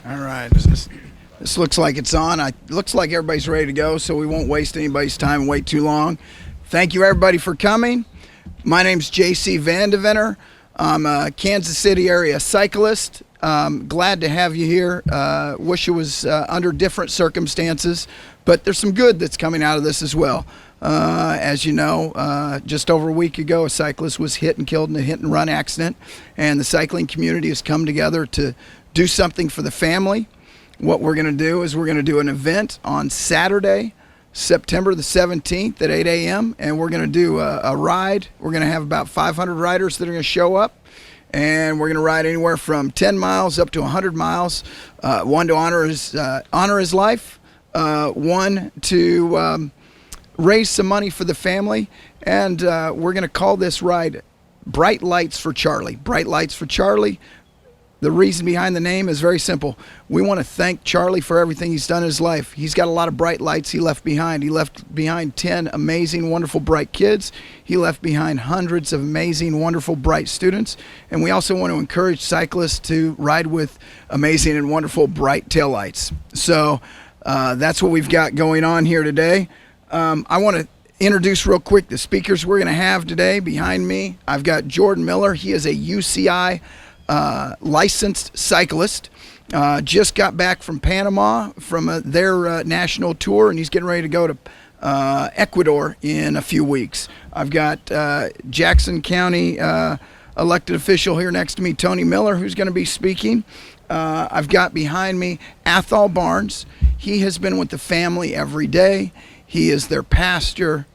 All right. This looks like it's on. Looks like everybody's ready to go, so we won't waste anybody's time and wait too long. Thank you, everybody, for coming. My name's J.C. Vandeventer. I'm a Kansas City area cyclist. Glad to have you here. Wish it was under different circumstances, but there's some good that's coming out of this as well. As you know, just over a week ago, a cyclist was hit and killed in a hit-and-run accident, and the cycling community has come together to do something for the family. What we're going to do is we're going to do an event on Saturday, September the 17th at 8 a.m., and we're going to do a ride. We're going to have about 500 riders that are going to show up, and we're going to ride anywhere from 10 miles up to 100 miles, one to honor his life, one to raise some money for the family, and we're going to call this ride Bright Lights for Charlie. Bright Lights for Charlie. The reason behind the name is very simple. We want to thank Charlie for everything he's done in his life. He's got a lot of bright lights he left behind. He left behind 10 amazing, wonderful, bright kids. He left behind hundreds of amazing, wonderful, bright students. And we also want to encourage cyclists to ride with amazing and wonderful, bright taillights. So that's what we've got going on here today. I want to introduce real quick the speakers we're going to have today. Behind me, I've got Jordan Miller. He is a UCI licensed cyclist. Just got back from Panama from their national tour, and he's getting ready to go to Ecuador in a few weeks. I've got Jackson County elected official here next to me, Tony Miller, who's going to be speaking. I've got behind me Athol Barnes. He has been with the family every day. He is their pastor.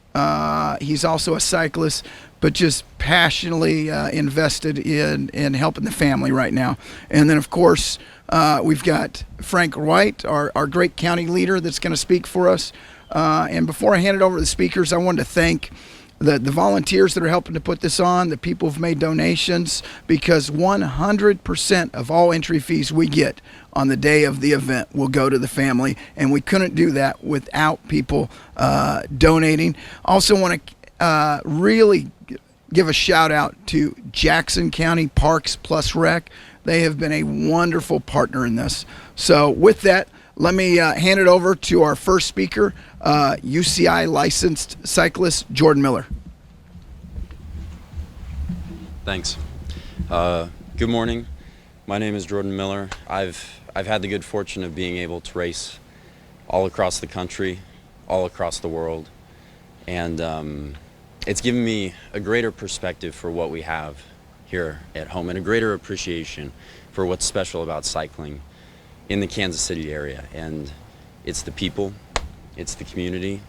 He's also a cyclist, but just passionately invested in helping the family right now. And then, of course, we've got Frank White, our great county leader that's going to speak for us. And before I hand it over to the speakers, I wanted to thank the volunteers that are helping to put this on, the people who've made donations, because 100% of all entry fees we get on the day of the event will go to the family, and we couldn't do that without people donating. Also want to really give a shout out to Jackson County Parks Plus Rec. They have been a wonderful partner in this. So with that, let me hand it over to our first speaker, UCI licensed cyclist Jordan Miller. Thanks. Good morning. My name is Jordan Miller. I've had the good fortune of being able to race all across the country, all across the world, and it's given me a greater perspective for what we have here at home and a greater appreciation for what's special about cycling in the Kansas City area. And it's the people, it's the community,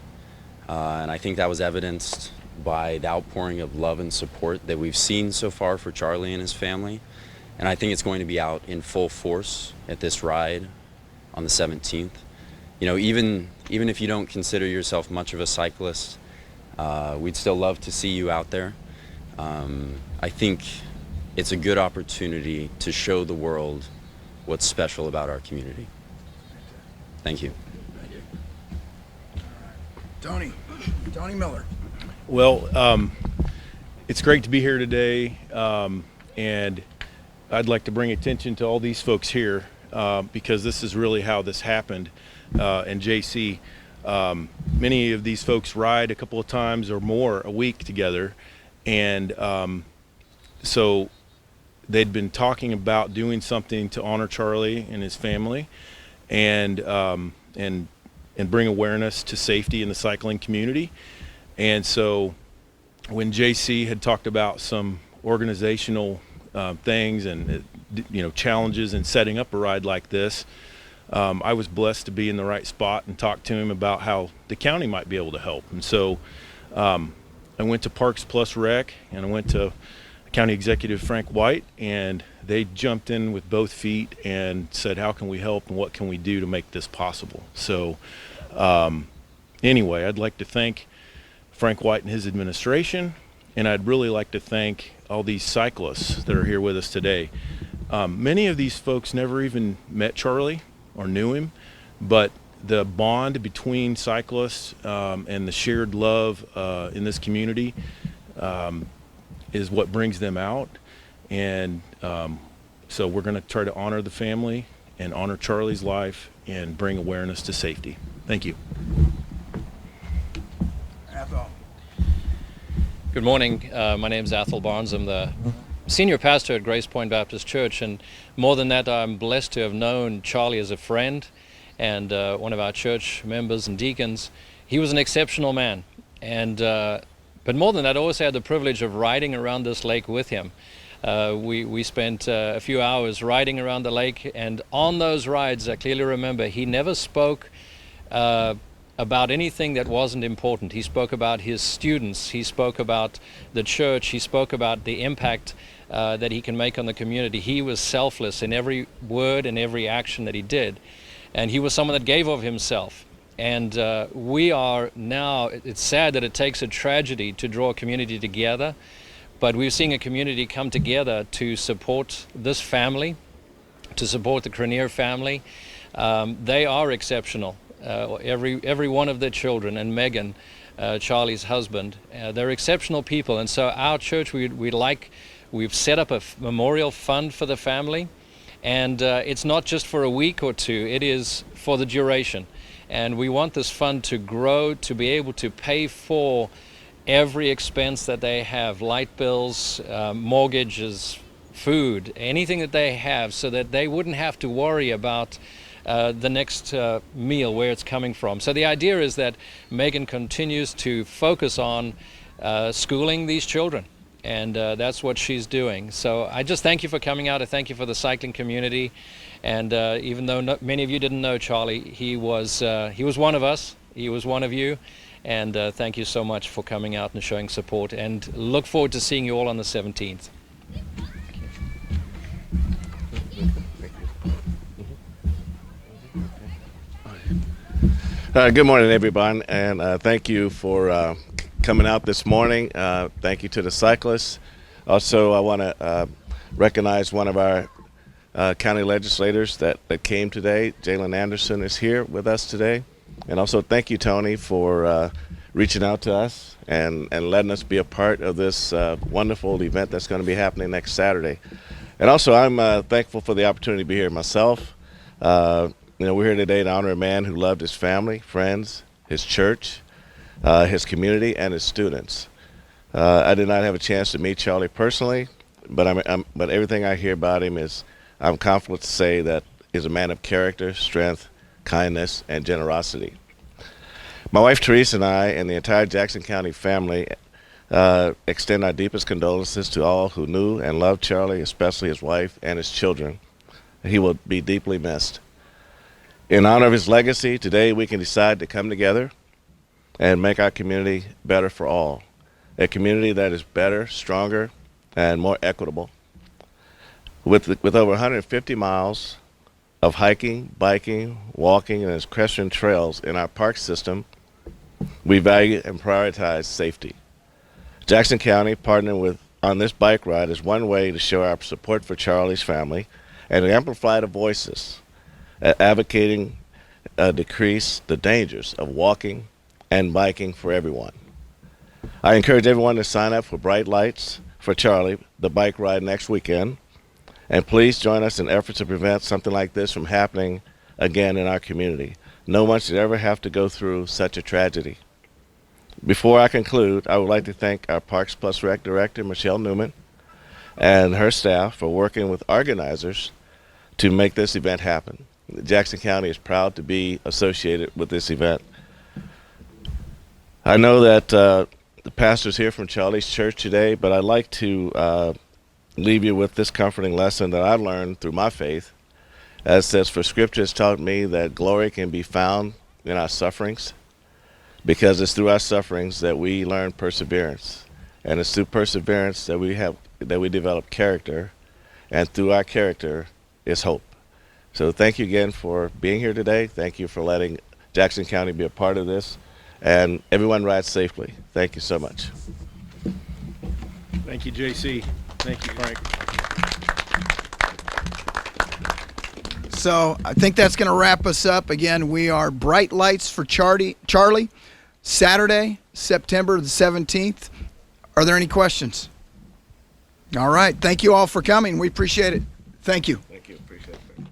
and I think that was evidenced by the outpouring of love and support that we've seen so far for Charlie and his family. And I think it's going to be out in full force at this ride on the 17th. You know, even if you don't consider yourself much of a cyclist, we'd still love to see you out there. I think it's a good opportunity to show the world what's special about our community. Thank you. Thank you. Tony Miller. Well, it's great to be here today, and I'd like to bring attention to all these folks here because this is really how this happened. And JC, many of these folks ride a couple of times or more a week together, and so they'd been talking about doing something to honor Charlie and his family, and bring awareness to safety in the cycling community. And so when JC had talked about some organizational things and challenges in setting up a ride like this, I was blessed to be in the right spot and talk to him about how the county might be able to help. And so I went to Parks Plus Rec, and I went to County Executive Frank White, and they jumped in with both feet and said, how can we help and what can we do to make this possible? So anyway, I'd like to thank Frank White and his administration, and I'd really like to thank all these cyclists that are here with us today. Many of these folks never even met Charlie or knew him, but the bond between cyclists and the shared love in this community is what brings them out. And so we're going to try to honor the family and honor Charlie's life and bring awareness to safety. Thank you. Athol. Good morning. My name is Athol Barnes. I'm the senior pastor at Grace Point Baptist Church, and more than that, I'm blessed to have known Charlie as a friend and one of our church members and deacons. He was an exceptional man, and but more than that, I always had the privilege of riding around this lake with him. We spent a few hours riding around the lake, and on those rides, I clearly remember he never spoke about anything that wasn't important. He spoke about his students, he spoke about the church, he spoke about the impact that he can make on the community. He was selfless in every word and every action that he did, and he was someone that gave of himself. And we are now, it's sad that it takes a tragedy to draw a community together, but we're seeing a community come together to support this family, to support the Cranier family. They are exceptional. Every one of their children, and Megan, Charlie's husband, they're exceptional people. And so our church, we've set up a memorial fund for the family, and it's not just for a week or two, it is for the duration. And we want this fund to grow, to be able to pay for every expense that they have, light bills, mortgages, food, anything that they have, so that they wouldn't have to worry about the next meal, where it's coming from. So the idea is that Megan continues to focus on schooling these children, and that's what she's doing. So I just thank you for coming out. I thank you for the cycling community. And even though many of you didn't know Charlie, he was one of us. He was one of you. And thank you so much for coming out and showing support. And look forward to seeing you all on the 17th. Good morning, everyone, and thank you for coming out this morning. Thank you to the cyclists. Also, I want to recognize one of our county legislators that came today. Jalen Anderson is here with us today. And also thank you, Tony, for reaching out to us and letting us be a part of this wonderful event that's going to be happening next Saturday. And also, I'm thankful for the opportunity to be here myself. We're here today to honor a man who loved his family, friends, his church, his community, and his students. I did not have a chance to meet Charlie personally, but but everything I hear about him I'm confident to say that he's a man of character, strength, kindness, and generosity. My wife Teresa and I and the entire Jackson County family extend our deepest condolences to all who knew and loved Charlie, especially his wife and his children. He will be deeply missed. In honor of his legacy, today we can decide to come together and make our community better for all. A community that is better, stronger, and more equitable. With over 150 miles of hiking, biking, walking, and equestrian trails in our park system, we value and prioritize safety. Jackson County partnering on this bike ride is one way to show our support for Charlie's family and to amplify the voices advocating decrease the dangers of walking and biking for everyone. I encourage everyone to sign up for Bright Lights for Charlie, the bike ride next weekend. And please join us in efforts to prevent something like this from happening again in our community. No one should ever have to go through such a tragedy. Before I conclude, I would like to thank our Parks Plus Rec Director, Michelle Newman, and her staff for working with organizers to make this event happen. Jackson County is proud to be associated with this event. I know that the pastor's here from Charlie's Church today, but I'd like to leave you with this comforting lesson that I learned through my faith. As it says, for Scripture has taught me that glory can be found in our sufferings, because it's through our sufferings that we learn perseverance, and it's through perseverance that we develop character, and through our character is hope. So thank you again for being here today. Thank you for letting Jackson County be a part of this, and everyone ride safely. Thank you so much. Thank you, JC. Thank you, Frank. So I think that's going to wrap us up. Again, we are Bright Lights for Charlie, Saturday, September the 17th. Are there any questions? All right. Thank you all for coming. We appreciate it. Thank you. Thank you. Appreciate it.